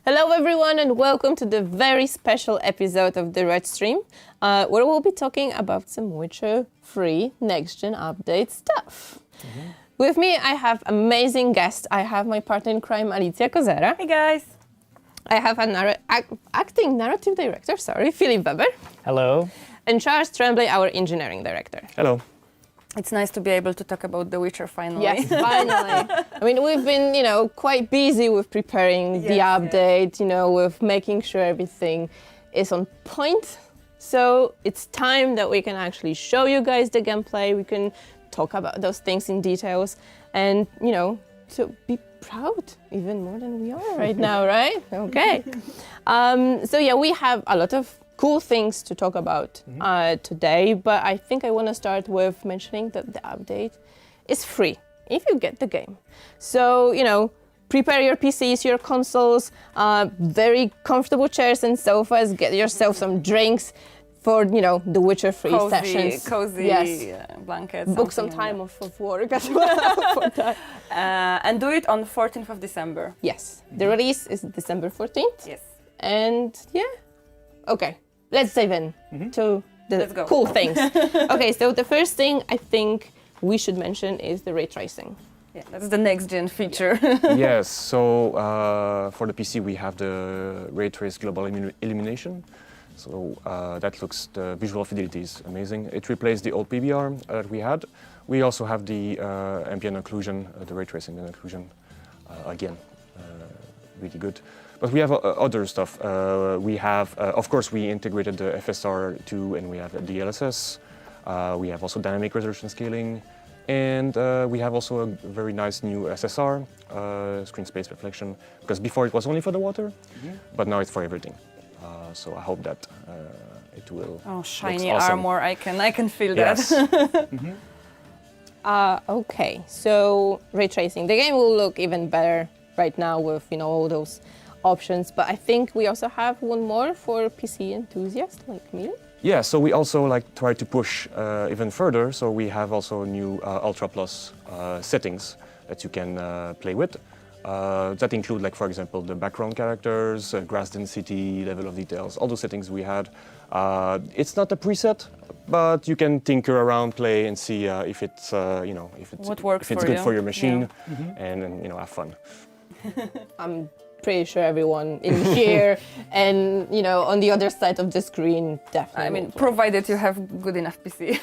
Hello everyone and welcome to the very special episode of the REDstream, where we'll be talking about some Witcher 3 next-gen update stuff. With me I have amazing guests. I have my partner in crime, Alicja Kozera. Hey guys! I have a acting narrative director, Filip Weber. Hello. And Charles Tremblay, our engineering director. Hello. It's nice to be able to talk about The Witcher finally. Yes, finally. I mean, we've been, quite busy with preparing the update, with making sure everything is on point. So it's time that we can actually show you guys the gameplay. We can talk about those things in details and, to be proud even more than we are right now, right? Okay. We have a lot of cool things to talk about today, but I think I want to start with mentioning that the update is free if you get the game. So, prepare your PCs, your consoles, very comfortable chairs and sofas, get yourself some drinks for, the Witcher 3 sessions. Cozy blankets. Book some time off of work as well for that. And do it on 14th of December. Yes, the release is December 14th. Yes. And okay. Let's dive in to the cool things. Okay, so the first thing I think we should mention is the ray tracing. Yeah, that's the next gen feature. Yes, so for the PC we have the ray trace global illumination. So the visual fidelity is amazing. It replaced the old PBR that we had. We also have the ambient occlusion, the ray tracing and occlusion again, really good. But we have other stuff. We have, of course, we integrated the FSR2 and we have the DLSS. We have also dynamic resolution scaling. And we have also a very nice new SSR, screen space reflection, because before it was only for the water, but now it's for everything. So I hope that it will. Oh, shiny awesome. armor! I can feel yes. that. Okay, so ray tracing. The game will look even better right now with all those options, but I think we also have one more for PC enthusiasts like me. Yeah, so we also try to push even further. So we have also new Ultra Plus settings that you can play with. That include, for example, the background characters, grass density, level of details, all those settings we had. It's not a preset, but you can tinker around, play, and see if it's what works if it's for good you. for your machine, and have fun. I'm pretty sure everyone in here and on the other side of the screen definitely. I mean, provided you have good enough PC.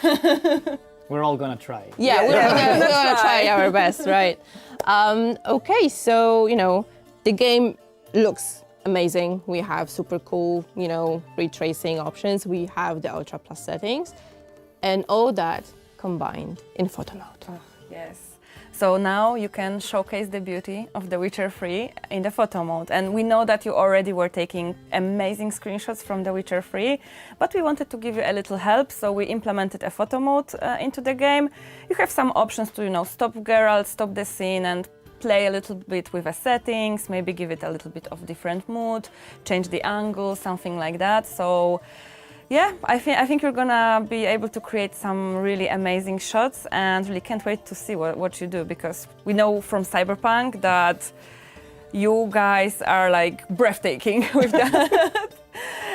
We're all gonna try. Yeah, we're gonna try our best, right? Okay, so the game looks amazing. We have super cool, ray tracing options. We have the Ultra Plus settings, and all that combined in photo mode. Oh, yes. So now you can showcase the beauty of The Witcher 3 in the photo mode. And we know that you already were taking amazing screenshots from The Witcher 3, but we wanted to give you a little help, so we implemented a photo mode into the game. You have some options to, stop Geralt, stop the scene, and play a little bit with the settings, maybe give it a little bit of different mood, change the angle, something like that. So yeah, I think you're gonna be able to create some really amazing shots, and really can't wait to see what you do, because we know from Cyberpunk that you guys are breathtaking with that.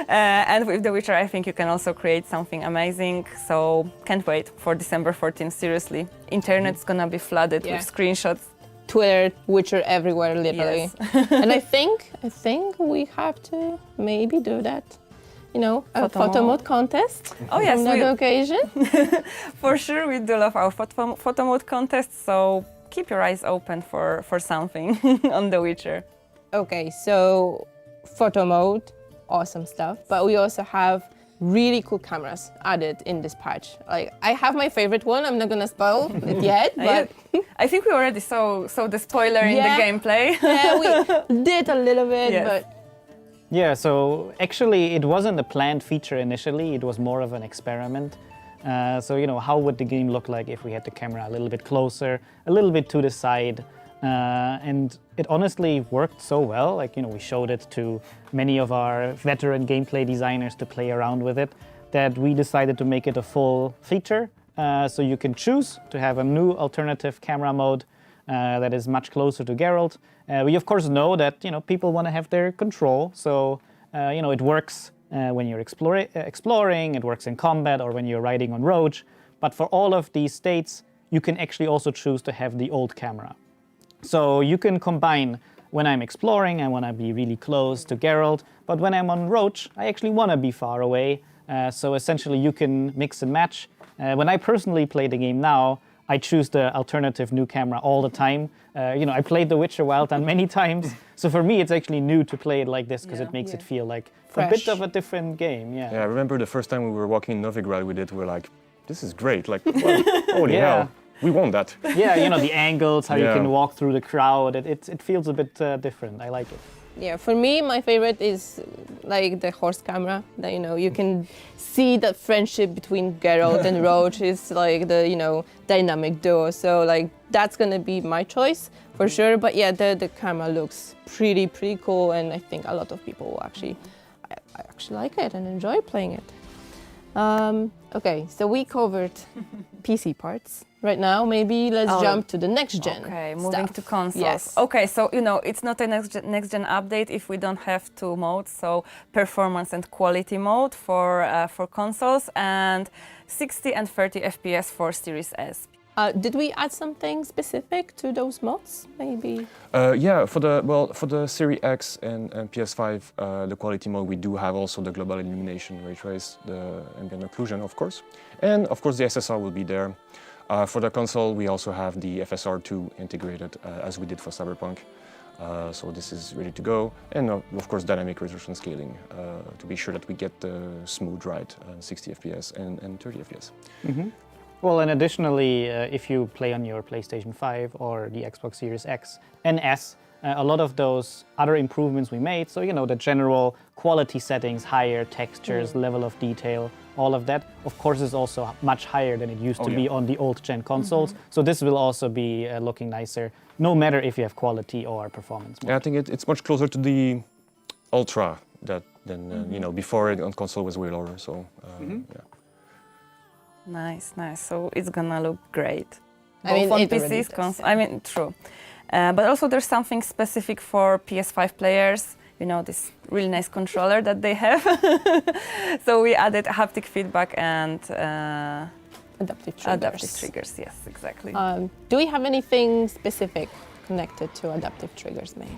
And with The Witcher, I think you can also create something amazing. So can't wait for December 14th, seriously. Internet's gonna be flooded with screenshots. Twitter, Witcher everywhere, literally. Yes. And I think we have to maybe do that. A photo mode contest. Oh yes, on that occasion. For sure, we do love our photo mode contest. So keep your eyes open for something on The Witcher. Okay, so photo mode, awesome stuff. But we also have really cool cameras added in this patch. I have my favorite one. I'm not gonna spoil it yet, but I think we already saw the spoiler in the gameplay. Yeah, we did a little bit, but. Yeah, so actually it wasn't a planned feature initially, it was more of an experiment. So, how would the game look like if we had the camera a little bit closer, a little bit to the side? And it honestly worked so well. We showed it to many of our veteran gameplay designers to play around with it, that we decided to make it a full feature. So you can choose to have a new alternative camera mode that is much closer to Geralt. We of course know that people want to have their control, so it works when you're exploring, it works in combat, or when you're riding on Roach. But for all of these states, you can actually also choose to have the old camera. So you can combine when I'm exploring, I want to be really close to Geralt, but when I'm on Roach, I actually want to be far away. So essentially you can mix and match. When I personally play the game now, I choose the alternative new camera all the time. I played The Witcher Wild Hunt many times, so for me it's actually new to play it like this because it makes it feel like fresh. A bit of a different game. Yeah. Yeah, I remember the first time we were walking in Novigrad with it, we were like, this is great, like, well, holy hell, we want that. Yeah, the angles, how you can walk through the crowd, it feels a bit different. I like it. Yeah, for me, my favorite is like the horse camera. That you can see that friendship between Geralt and Roach is like the dynamic duo. So like that's gonna be my choice for sure. But yeah, the camera looks pretty cool, and I think a lot of people will I actually like it and enjoy playing it. Okay, so we covered PC parts. Right now, maybe let's jump to the next gen. Okay, moving stuff. to consoles. Yes. Okay, so it's not a next gen update if we don't have two modes. So performance and quality mode for consoles, and 60 and 30 FPS for Series S. Did we add something specific to those mods? Maybe. Yeah, for the Series X and PS5, the quality mode, we do have also the global illumination, ray trace, the ambient occlusion, of course, and of course the SSR will be there. For the console, we also have the FSR2 integrated, as we did for Cyberpunk. So this is ready to go, and of course dynamic resolution scaling to be sure that we get the smooth ride, 60 FPS and 30 FPS. Mm-hmm. Well, and additionally, if you play on your PlayStation 5 or the Xbox Series X and S, a lot of those other improvements we made, so the general quality settings, higher textures, level of detail, all of that, of course, is also much higher than it used to be on the old gen consoles. So this will also be looking nicer, no matter if you have quality or performance mode. Yeah, I think it's much closer to the Ultra than before it on console was way lower. So yeah. Nice. So it's gonna look great. I mean, on it already PCs, does, consoles. I mean, true. But also there's something specific for PS5 players. This really nice controller that they have. So we added haptic feedback and Adaptive triggers. Yes, exactly. Do we have anything specific connected to adaptive triggers made?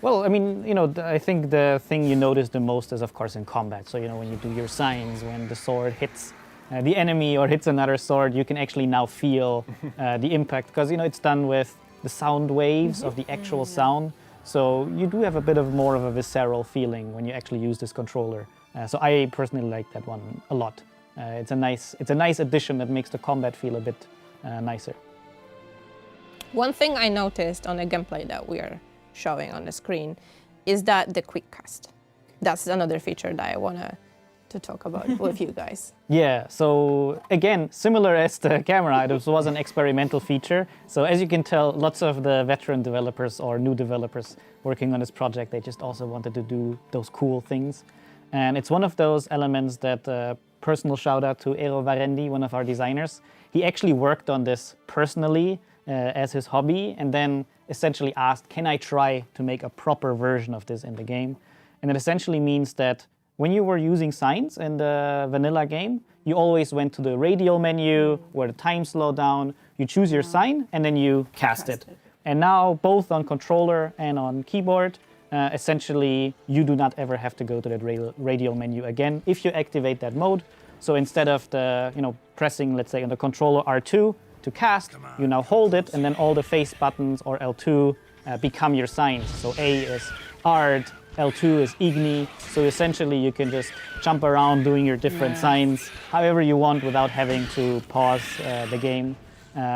Well, I mean, I think the thing you notice the most is, of course, in combat. So, when you do your signs, when the sword hits the enemy or hits another sword, you can actually now feel the impact, because it's done with the sound waves of the actual sound. So you do have a bit of more of a visceral feeling when you actually use this controller. So I personally like that one a lot. It's a nice addition that makes the combat feel a bit nicer. One thing I noticed on the gameplay that we are showing on the screen is that the quick cast. That's another feature that I wanna to talk about with you guys. Yeah, so again, similar as the camera, this was an experimental feature. So as you can tell, lots of the veteran developers or new developers working on this project, they just also wanted to do those cool things. And it's one of those elements that personal shout out to Eero Varendi, one of our designers. He actually worked on this personally as his hobby, and then essentially asked, can I try to make a proper version of this in the game? And it essentially means that when you were using signs in the vanilla game, you always went to the radial menu where the time slowed down, you choose your sign, and then you cast it. And now, both on controller and on keyboard, essentially, you do not ever have to go to that radial menu again if you activate that mode. So instead of pressing, let's say, on the controller R2 to cast, you now hold it, and then all the face buttons or L2 become your signs. So A is Ard, L2 is Igni, so essentially you can just jump around doing your different signs however you want without having to pause the game.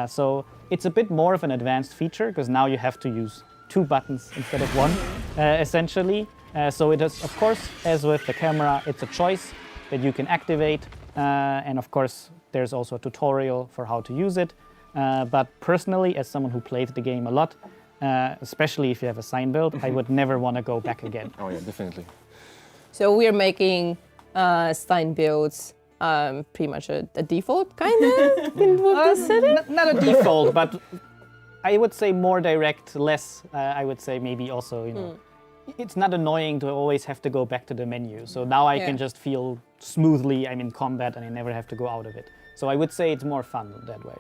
So it's a bit more of an advanced feature, because now you have to use 2 buttons instead of 1, essentially. So it is, of course, as with the camera, it's a choice that you can activate, and of course there's also a tutorial for how to use it. But personally, as someone who played the game a lot, especially if you have a sign build, I would never want to go back again. Oh yeah, definitely. So we're making sign builds pretty much a default, kind of, with this setting? Not a default, but I would say more direct, less, I would say maybe also, you know, it's not annoying to always have to go back to the menu. So now I can just feel smoothly I'm in combat and I never have to go out of it. So I would say it's more fun that way.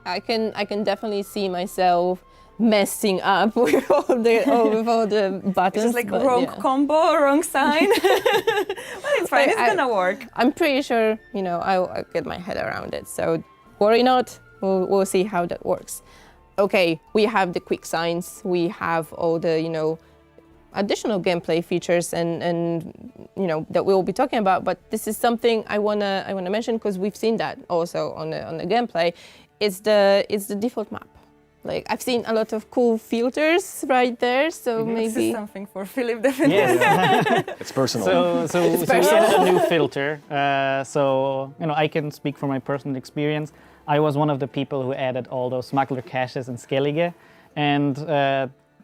I can definitely see myself messing up with all the buttons. It's like but wrong yeah. combo, wrong sign. But it's fine, it's gonna work. I'm pretty sure, you know, I'll get my head around it. So worry not, we'll see how that works. Okay, we have the quick signs, we have all the, you know, additional gameplay features and you know that we'll be talking about. But this is something I wanna mention because we've seen that also on the gameplay. It's the default map. Like I've seen a lot of cool filters right there, so This is maybe something for Philip, definitely. Yes. It's personal. So we added a new filter. So, you know, I can speak from my personal experience. I was one of the people who added all those smuggler caches in Skellige. And,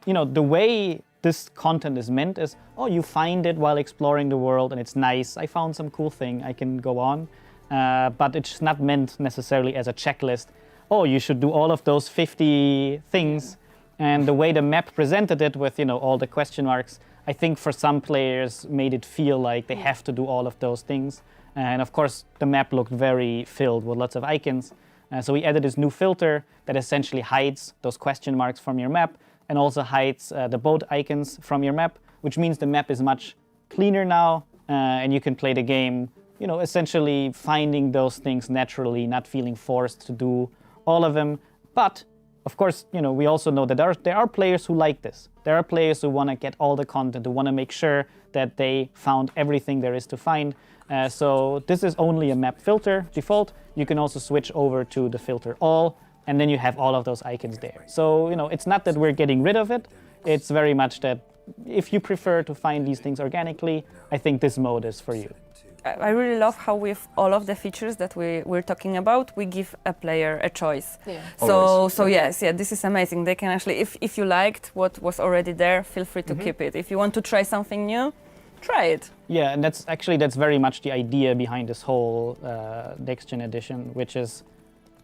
you know, the way this content is meant is, oh, you find it while exploring the world and it's nice. I found some cool thing, I can go on. But it's not meant necessarily as a checklist. Oh, you should do all of those 50 things. And the way the map presented it with, you know, all the question marks, I think for some players made it feel like they have to do all of those things. And of course, the map looked very filled with lots of icons. So we added this new filter that essentially hides those question marks from your map and also hides the boat icons from your map, which means the map is much cleaner now and you can play the game, you know, essentially finding those things naturally, not feeling forced to do all of them. But of course, you know, we also know that there are players who like this. There are players who want to get all the content, who want to make sure that they found everything there is to find. So this is only a map filter default. You can also switch over to the filter all, and then you have all of those icons there. So, you know, it's not that we're getting rid of it. It's very much that if you prefer to find these things organically, I think this mode is for you. I really love how with all of the features that we're talking about, we give a player a choice. Yeah. So yes, this is amazing. They can actually, if you liked what was already there, feel free to keep it. If you want to try something new, try it. Yeah, and that's very much the idea behind this whole Next Gen edition, which is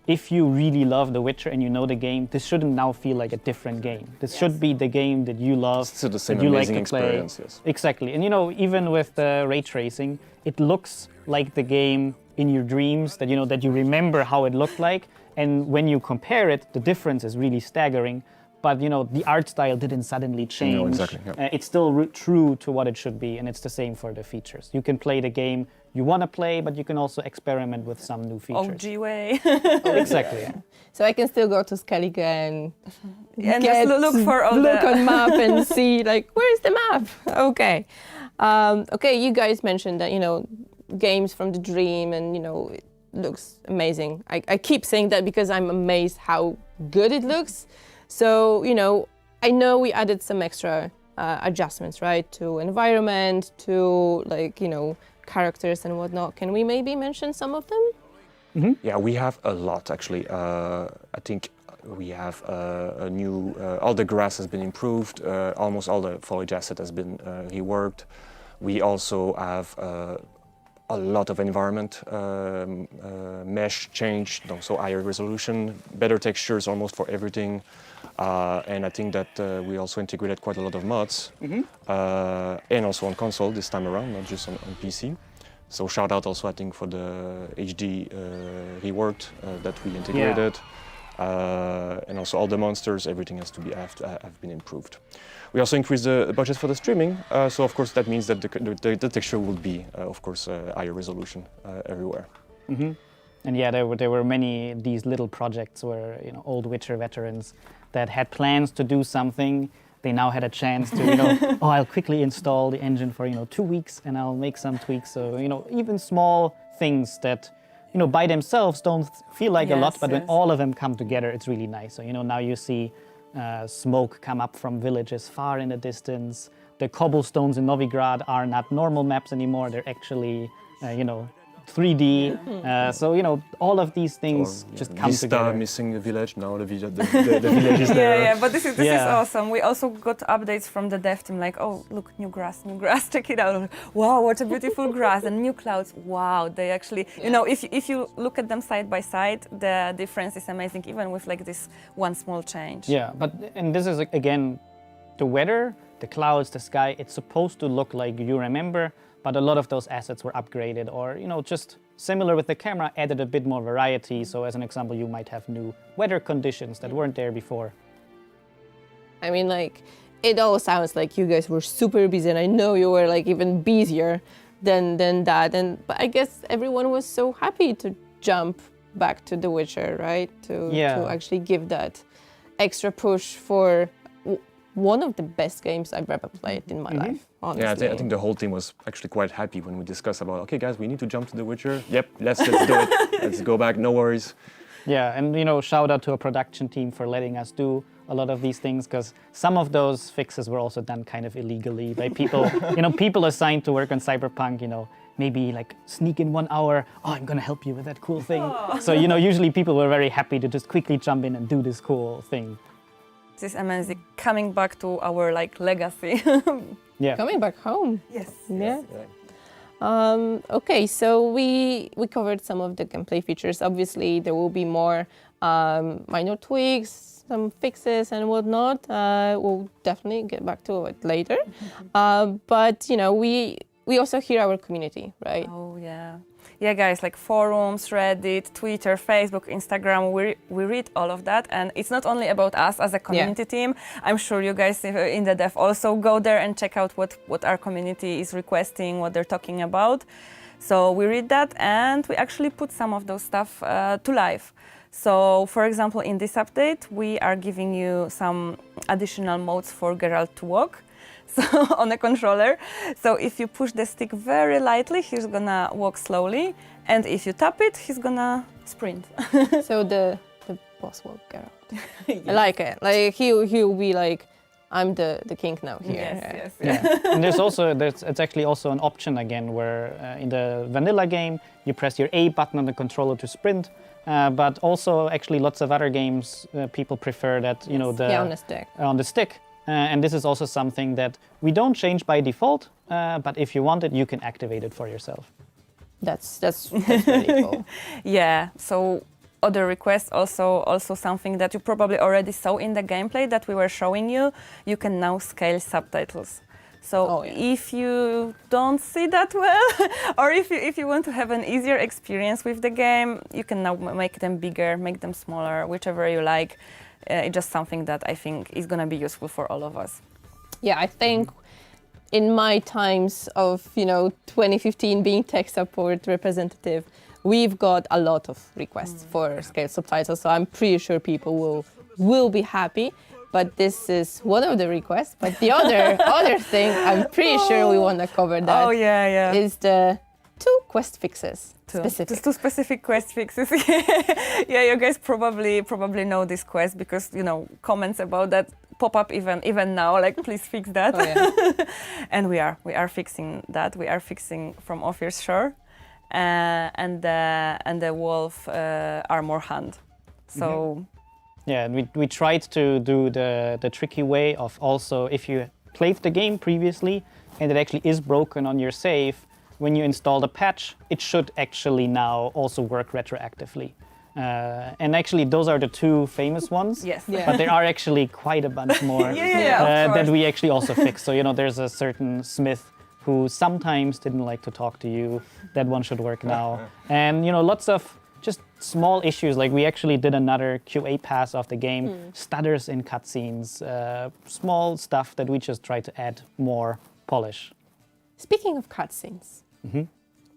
if you really love The Witcher and you know the game, this shouldn't now feel like a different game. This should be the game that you love, Still the same that you amazing like to play. experience, yes. Exactly, and you know, even with the ray tracing, it looks like the game in your dreams that you remember how it looked like, and when you compare it, the difference is really staggering. But you know, the art style didn't suddenly change. No, exactly. Yeah. It's still true to what it should be, and it's the same for the features. You can play the game you want to play, but you can also experiment with some new features. OG way. Exactly. Yeah. So I can still go to Skellige and just look for all look the on map and see like where's the map. Okay, okay. You guys mentioned that, you know, games from the dream, and you know it looks amazing. I keep saying that because I'm amazed how good it looks. So you know we added some extra adjustments, right, to environment, to like you know characters and whatnot. Can we maybe mention some of them? Mm-hmm. Yeah, we have a lot actually. I think we have a new, all the grass has been improved, almost all the foliage asset has been reworked. We also have a lot of environment mesh changed, so higher resolution, better textures almost for everything. And I think that we also integrated quite a lot of mods, and also on console this time around, not just on PC. So shout out also, I think, for the HD reworked that we integrated. And also all the monsters, everything has to be have been improved. We also increased the budget for the streaming, so of course that means that the texture will be, of course, higher resolution everywhere. Mm-hmm. And yeah, there were many these little projects where old Witcher veterans that had plans to do something. They now had a chance to, I'll quickly install the engine for 2 weeks and I'll make some tweaks. So even small things that by themselves don't feel like a lot, but when all of them come together, it's really nice. So now you see smoke come up from villages far in the distance. The cobblestones in Novigrad are not normal maps anymore. They're actually 3D. So all of these things Or, just yeah, come Vista together. missing a village, now the village is there. Yeah, but this is Yeah. awesome. We also got updates from the dev team like, oh, look, new grass, check it out. Wow, what a beautiful grass, and new clouds. Wow, they actually, if you look at them side by side, the difference is amazing, even with like this one small change. Yeah, and this is again, the weather, the clouds, the sky, it's supposed to look like you remember, but a lot of those assets were upgraded or, just similar with the camera, added a bit more variety. So as an example, you might have new weather conditions that weren't there before. I mean, like, it all sounds like you guys were super busy, and I know you were like even busier than that. But I guess everyone was so happy to jump back to The Witcher, right? To actually give that extra push for one of the best games I've ever played in my life, honestly. Yeah, I think the whole team was actually quite happy when we discussed about, okay guys, we need to jump to The Witcher. Yep, let's do it. Let's go back, no worries. Yeah, and shout out to our production team for letting us do a lot of these things, because some of those fixes were also done kind of illegally by people, people assigned to work on Cyberpunk, maybe like sneak in 1 hour, oh, I'm gonna help you with that cool thing. So, usually people were very happy to just quickly jump in and do this cool thing. This is amazing. Coming back to our like legacy. Yeah. Coming back home. Yes. Yeah. Okay, so we covered some of the gameplay features. Obviously, there will be more minor tweaks, some fixes and whatnot. We'll definitely get back to it later. But we also hear our community, right? Oh yeah. Yeah, guys, like forums, Reddit, Twitter, Facebook, Instagram, we read all of that. And it's not only about us as a community team. I'm sure you guys in the dev also go there and check out what our community is requesting, what they're talking about. So we read that, and we actually put some of those stuff to life. So, for example, in this update, we are giving you some additional modes for Geralt to walk. So on the controller. So if you push the stick very lightly, he's gonna walk slowly, and if you tap it, he's gonna sprint. So the boss will go. I like it. Like he'll be like, I'm the king now here. Yes. Yeah. And it's actually also an option again where in the vanilla game you press your A button on the controller to sprint, but also actually lots of other games people prefer that on the stick. And this is also something that we don't change by default, but if you want it, you can activate it for yourself. That's really cool. Yeah. So other requests, also something that you probably already saw in the gameplay that we were showing you. You can now scale subtitles. So if you don't see that well, or if you want to have an easier experience with the game, you can now make them bigger, make them smaller, whichever you like. It's just something that I think is going to be useful for all of us. Yeah, I think in my times of 2015 being tech support representative, we've got a lot of requests for scaled subtitles. So I'm pretty sure people will be happy. But this is one of the requests. But the other thing, I'm pretty sure we want to cover that. Oh yeah. Is the 2 quest fixes. Specific. 2 specific quest fixes. Yeah, you guys probably know this quest because comments about that pop up even now. Like, please fix that. Oh, yeah. And we are fixing that. We are fixing from Ophir's Shore, and the wolf armor hand. So. Yeah, and we tried to do the tricky way of also, if you played the game previously and it actually is broken on your save, when you install the patch, it should actually now also work retroactively. And actually, those are the 2 famous ones. Yes. Yeah. But there are actually quite a bunch more that we actually also fixed. So, there's a certain smith who sometimes didn't like to talk to you. That one should work now. And, lots of just small issues. Like, we actually did another QA pass of the game, stutters in cutscenes, small stuff that we just try to add more polish. Speaking of cutscenes,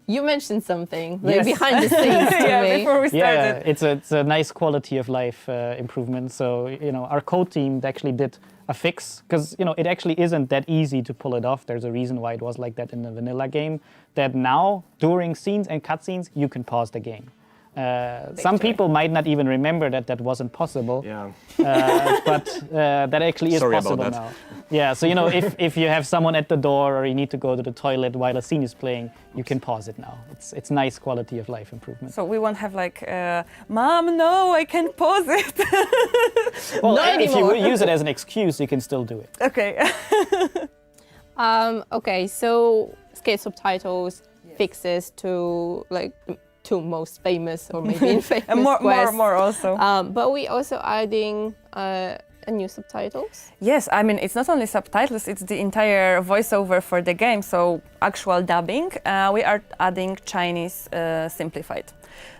you mentioned something Yes. behind the scenes to me. Before we started. Yeah, it's a nice quality of life improvement. So, our code team actually did a fix because, it actually isn't that easy to pull it off. There's a reason why it was like that in the vanilla game, that now during scenes and cutscenes, you can pause the game. Some people might not even remember that that wasn't possible, Yeah. but that actually is Sorry about possible that. now. Yeah, so if you have someone at the door or you need to go to the toilet while a scene is playing, you can pause it now. It's nice quality of life improvement. So we won't have like, Mom, no, I can't pause it. Well, Not if you anymore. use it as an excuse, you can still do it. Okay. Okay, so skate subtitles fixes to like the two most famous or maybe infamous And more quests. also. But we also adding a new subtitles. Yes, I mean, it's not only subtitles, it's the entire voiceover for the game, so actual dubbing. We are adding Chinese simplified.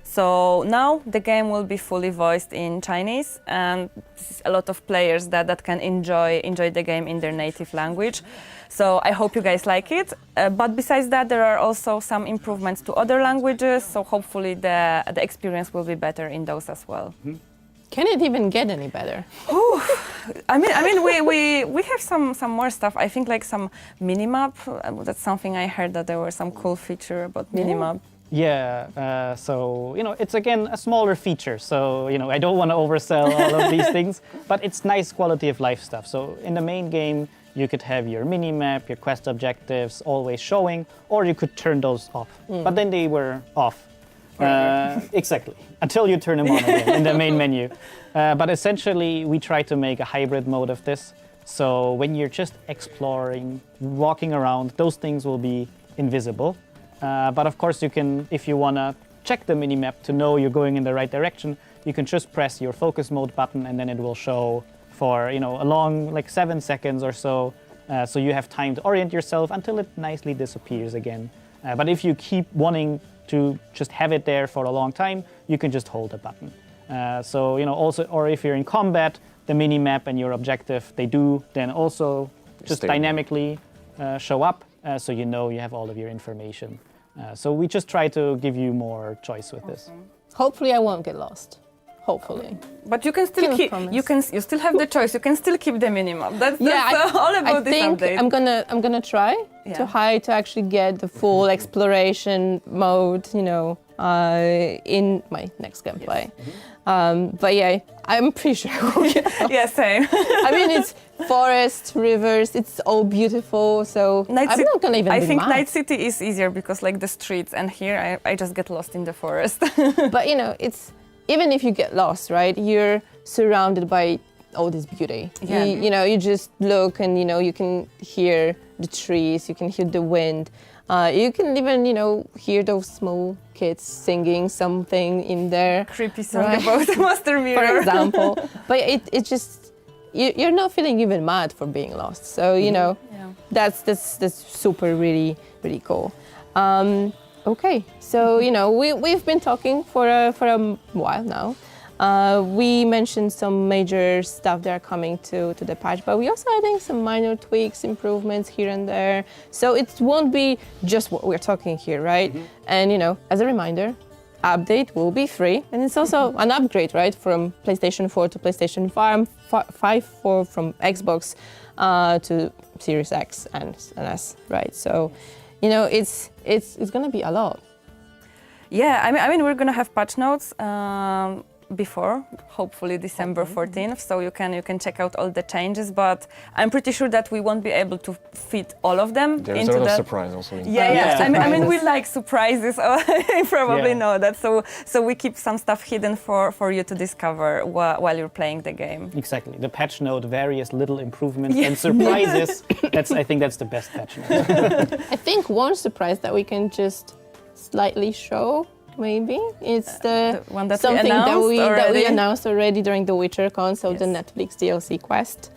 So now the game will be fully voiced in Chinese, and this is a lot of players that can enjoy the game in their native language. So I hope you guys like it. But besides that, there are also some improvements to other languages, so hopefully the experience will be better in those as well. Can it even get any better? I mean, we have some more stuff. I think like some minimap. That's something I heard that there was some cool feature about minimap. Yeah, so, it's again a smaller feature. So, I don't want to oversell all of these things, but it's nice quality of life stuff. So in the main game, you could have your mini-map, your quest objectives always showing, or you could turn those off. But then they were off. Exactly, until you turn them on again in the main menu. But essentially, we try to make a hybrid mode of this. So when you're just exploring, walking around, those things will be invisible. But of course, you can, if you want to check the mini-map to know you're going in the right direction, you can just press your focus mode button and then it will show for a long, like 7 seconds or so. So you have time to orient yourself until it nicely disappears again. But if you keep wanting to just have it there for a long time, you can just hold the button. So, also, or if you're in combat, the mini-map and your objective, they do then also just Stay. dynamically show up, so you know you have all of your information. So we just try to give you more choice with this. Hopefully, I won't get lost. Hopefully. But you can still Cannot keep. promise. You still have the choice. You can still keep the minimap. That's I, all about I this think update. I'm gonna try to actually get the full exploration mode, in my next gameplay. But yeah, I'm pretty sure I will get lost. Yeah, same. I mean, it's forest, rivers, it's all beautiful, so I'm not gonna even I be think mad. Night City is easier because like the streets, and here I just get lost in the forest. But it's even if you get lost, right? You're surrounded by all this beauty. Yeah. You just look and you can hear the trees, you can hear the wind. You can even hear those small kids singing something in there, Creepy song Right. about the Master for Mirror. example. But it just you're not feeling even mad for being lost. So Yeah. that's super really really cool. Okay, so we've been talking for a while now. We mentioned some major stuff that are coming to the patch, but we also adding some minor tweaks, improvements here and there. So it won't be just what we're talking here, right? And as a reminder, update will be free, and it's also an upgrade, right, from PlayStation 4 to PlayStation 5 from Xbox to Series X and S, right? So it's gonna be a lot. Yeah, I mean we're gonna have patch notes before, hopefully December 14th, so you can check out all the changes. But I'm pretty sure that we won't be able to fit all of them There's into a lot the. of surprise also. Yeah. I mean we surprises. like surprises. You probably Yeah. know that. So we keep some stuff hidden for you to discover while you're playing the game. Exactly. The patch note, various little improvements and surprises. I think that's the best patch note. I think one surprise that we can just slightly show, maybe, it's the one that we something that we announced announced already during the WitcherCon, so the Netflix DLC quest.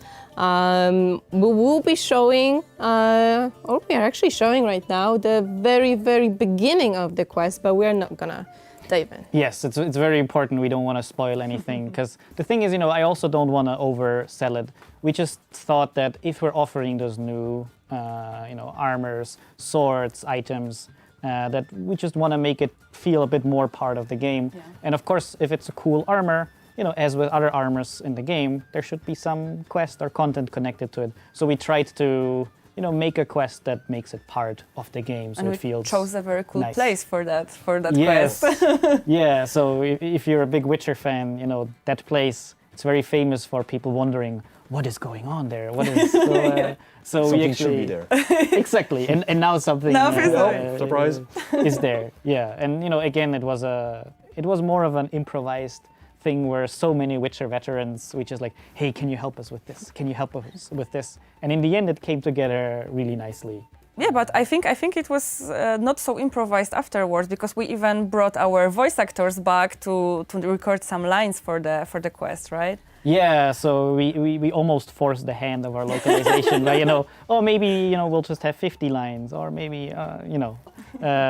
We will be showing, or we are actually showing right now, the very, very beginning of the quest, but we're not gonna dive in. Yes, it's very important. We don't want to spoil anything because the thing is, I also don't want to oversell it. We just thought that if we're offering those new, armors, swords, items, that we just want to make it feel a bit more part of the game. Yeah. And of course, if it's a cool armor, as with other armors in the game, there should be some quest or content connected to it. So we tried to, make a quest that makes it part of the game, so And it we feels chose a very cool nice. place for that Yes. quest. Yeah, so if you're a big Witcher fan, that place, it's very famous for people wondering what is going on there. What is so we Something actually should be there. exactly, and now something Now it's Surprise. is there. Yeah, and again, it was more of an improvised thing where so many Witcher veterans, we just like, hey, can you help us with this? Can you help us with this? And in the end, it came together really nicely. Yeah, but I think it was not so improvised afterwards, because we even brought our voice actors back to record some lines for the quest, right? Yeah, so we almost forced the hand of our localization by, maybe, we'll just have 50 lines, or maybe,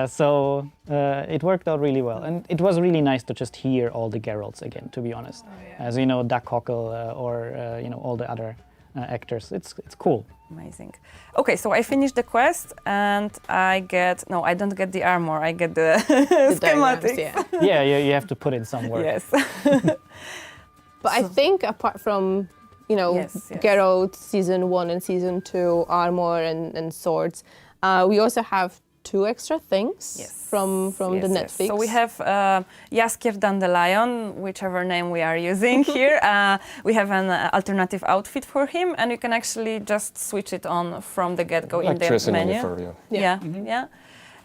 so it worked out really well. And it was really nice to just hear all the Geralts again, to be honest. As Duck Cockle or, all the other actors. It's cool. Amazing. Okay, so I finished the quest and I don't get the armor, I get the, schematics. Diagrams, Yeah, you have to put it somewhere. Yes. But I think apart from, Yes. Geralt Season 1 and Season 2, armor and swords, we also have 2 extra things from the Netflix. So we have Jaskier Dandelion, whichever name we are using here. We have an alternative outfit for him, and you can actually just switch it on from the get-go in the menu.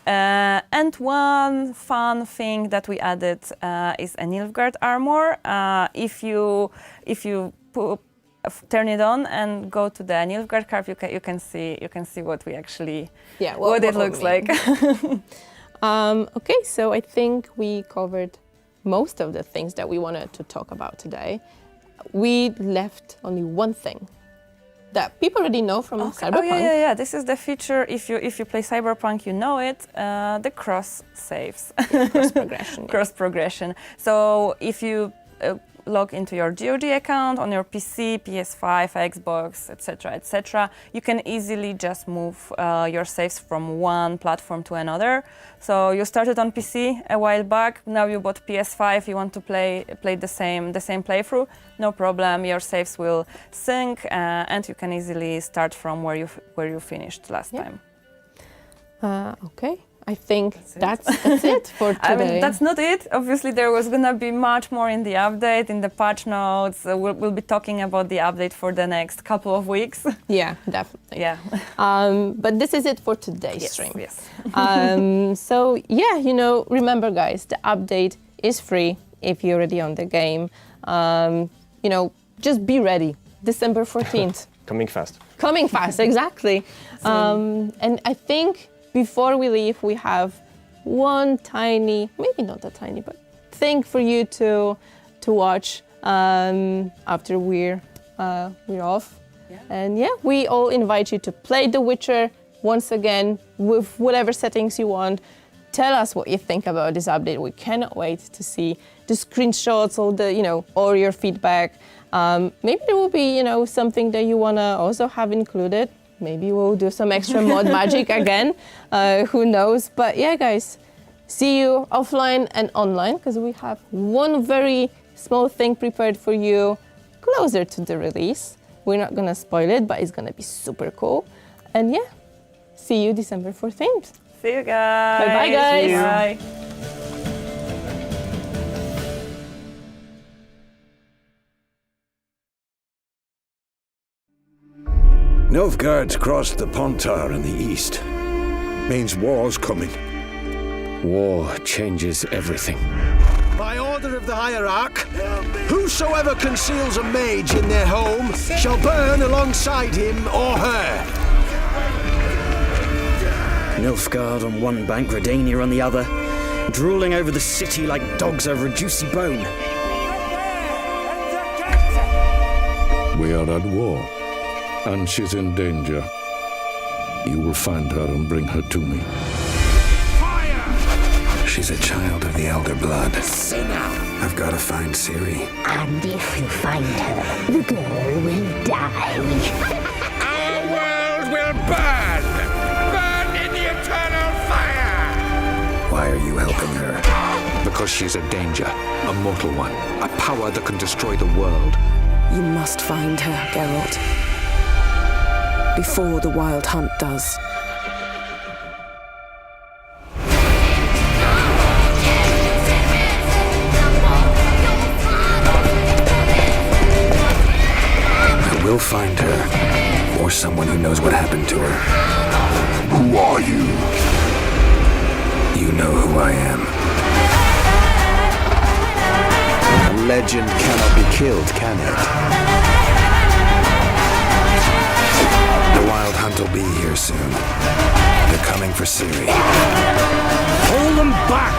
And one fun thing that we added is a Nilfgaard armor. If you turn it on and go to the Nilfgaard card, you can see what we actually what it looks like. Okay, so I think we covered most of the things that we wanted to talk about today. We left only one thing that people already know from Cyberpunk. Oh yeah. This is the feature. If you play Cyberpunk, you know it. The cross saves. Cross progression. Cross progression. So if you log into your GOG account on your PC, PS5, Xbox, etc., you can easily just move your saves from one platform to another. So you started on PC a while back. Now you bought PS5. You want to play the same playthrough. No problem. Your saves will sync, and you can easily start from where you finished last time. Okay. I think that's it for today. I mean, that's not it. Obviously, there was going to be much more in the update, in the patch notes. We'll be talking about the update for the next couple of weeks. Yeah, definitely. Yeah. But this is it for today's stream. Yes. So, remember, guys, the update is free if you're already on the game. Just be ready. December 14th. Coming fast. Coming fast, exactly. And I think before we leave, we have one tiny, maybe not that tiny, but thing for you to watch after we're off. Yeah. And we all invite you to play The Witcher once again with whatever settings you want. Tell us what you think about this update. We cannot wait to see the screenshots, or your feedback. Maybe there will be, something that you wanna also have included. Maybe we'll do some extra mod magic again. Who knows? But yeah, guys, see you offline and online, because we have one very small thing prepared for you closer to the release. We're not gonna spoil it, but it's gonna be super cool. And see you December 14th. See you guys. Bye-bye, guys. Bye. Nilfgaard's crossed the Pontar in the east. Means war's coming. War changes everything. By order of the Hierarch, whosoever conceals a mage in their home shall burn alongside him or her. Nilfgaard on one bank, Redania on the other, drooling over the city like dogs over a juicy bone. We are at war, and she's in danger. You will find her and bring her to me. She's a child of the Elder Blood. Sinner. I've got to find Ciri. And if you find her, the girl will die. Our world will burn! Burn in the eternal fire! Why are you helping her? Because she's a danger, a mortal one, a power that can destroy the world. You must find her, Geralt. before the Wild Hunt does. I will find her, or someone who knows what happened to her. Who are you? You know who I am. A legend cannot be killed, can it? The Wild Hunt will be here soon. They're coming for Ciri. Hold them back!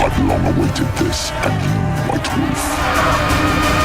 I've long awaited this, and you, White Wolf.